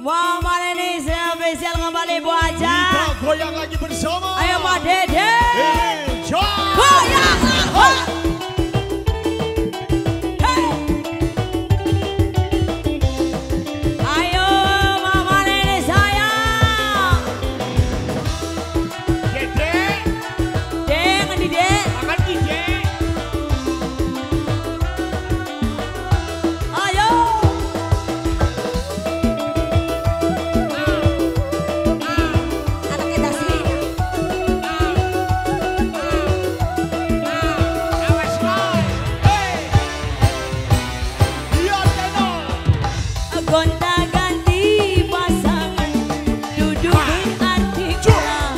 Mama ini spesial kembali Bu Aja. Kita goyang lagi bersama. Ayo Pak Dede. Goyang. Ayo Mama ini sayang. Dede. Deng, Dede. Makan Dede. Ayo. Anaknya Dasmi. Awas kau. Hey. Iya tenor. Gonta-ganti pasangan duduk berarti kala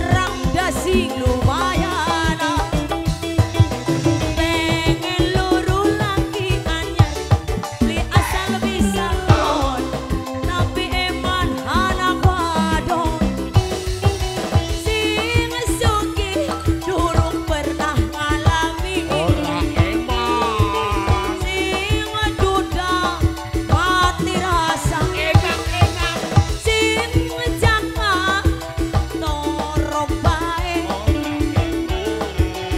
ramdasi lumayan pengen luru laki anyar li asal bisa lon tapi eman anak wadon sing sugih durung pernah ngalami Orang emak. sing duda mati rasa Enak. sing jaka toro bae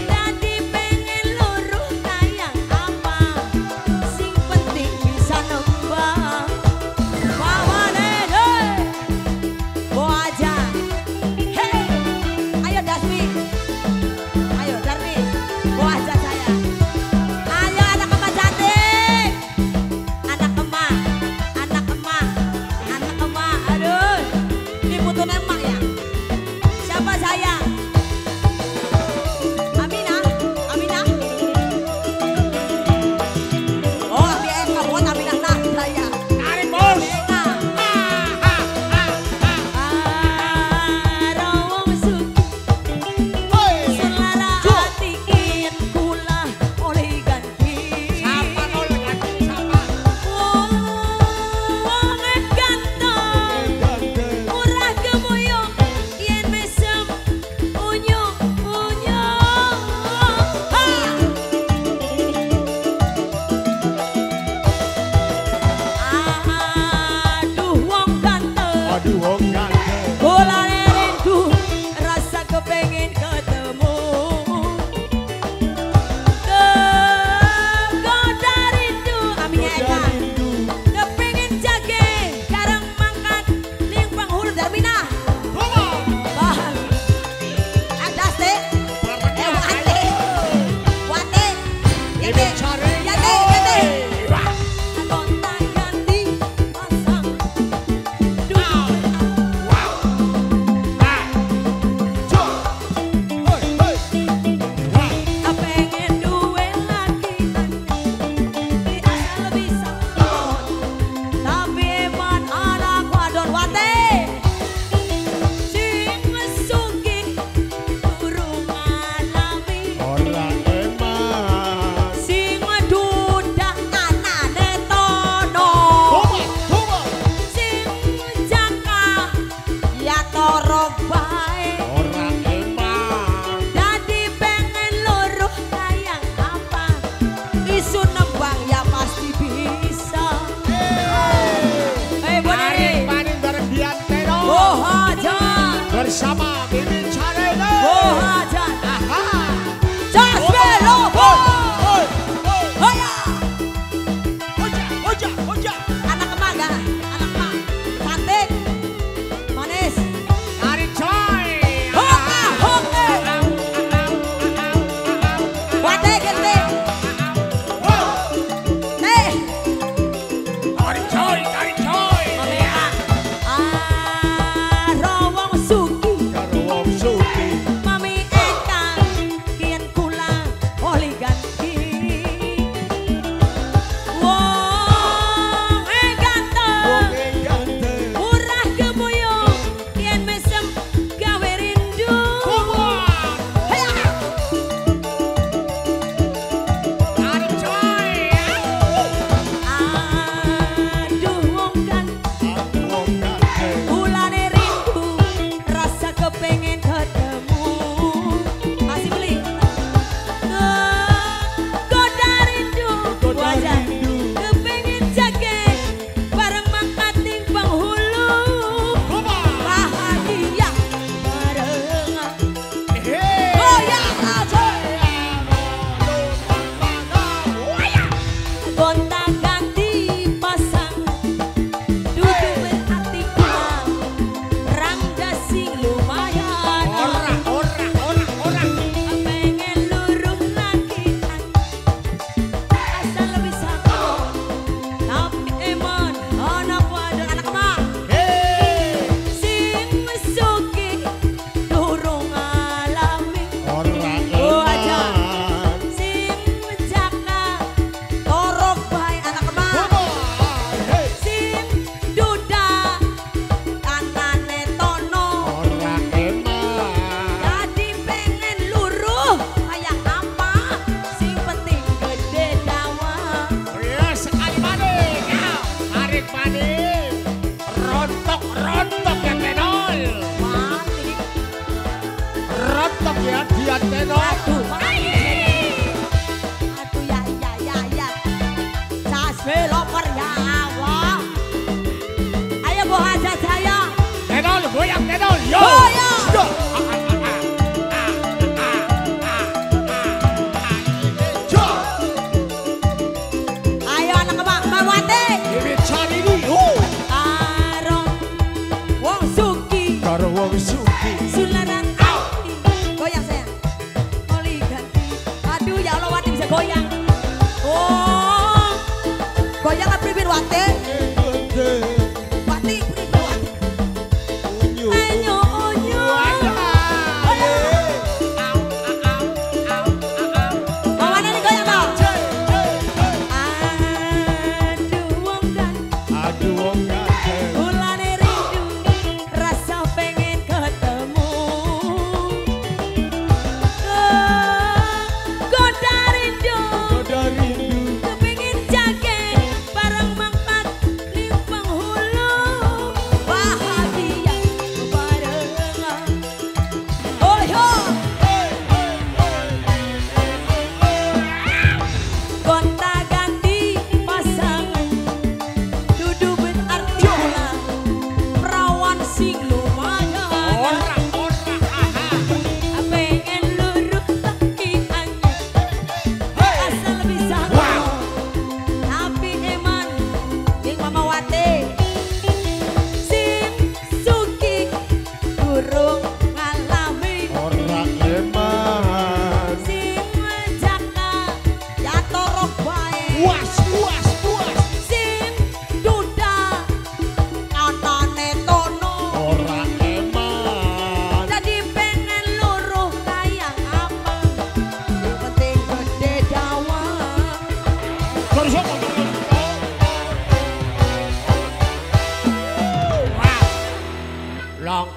dadi pengen loro kayang apa sing penting bisa nembang mawane hei Bo Aja hei ayo Dasmi ayo Darmi Bo Aja saya ayo anak emak cantik anak emak aduh ini putun emak ya siapa sayang Aminah oh dia emak buat Aminah nah saya Tarik bos. rawang suki selara hati ingin kula oleh ganti Siapa oleh ganti siapa? wong ganteng murah gemuyung yen mesem unyung aduh wong ganteng Aduh wong ganteng. bolane rindu rasa kepengen ketemu kegoda rindu aminnya Eka kepengen jage gareng mangkat ning panghulu Darmina Bah. Daste. Wate. Yate. Yate. Gonta-ganti pasang. Pengen duwe laki di asal bisa tapi eman anak wadon wate sing sugih durung ngalami Orang emak. sing duda anane tono sing jaka ya toro bae Orang emak. dadi pengen loro kayang apa isu nembang ya pasti bisa hei Bu Neri Paling bareng dia tenor. Oh Hajan Bersama Bibi Carene. Oh Hajan Aha. Jasme Lobo Hoya Oja. anak emak gak? anak emak cantik manis Tarik coy. hoka hoke wate gede Tarik coy. rawang suki Karo wong suki. Mami Eka kian kula oleh ganti wong gonta-ganti pasang dudu berarti kurang rangga sing lumayan Ora. pengen lurung lagi asal bisa kon tapi emon anak wadon anak emak Hei. sing mesuki durung alami Ora Oh, aja. eman. sing menjaka torok bae anak emak Come on. Hei. sing duda tanane tono Ora eman. jadi pengen luruh kayak apa sing penting gede dawa Ya sekali maning. Tarik maning. Rontok ya tenol. mati Rontok ya dia tenol. aduh ya sasbe loper ya Allah ayo Bu Haja Jaya Tenol goyang tenol. Yo. Goyang. Yo. Yo. ayo anak emak Mbak Wati Ini cari ini. arong wong suki Karo wong suki. Sularan ati goyang sayang oli ganti aduh ya Allah Wati bisa goyang oh goyang apa pribin Wati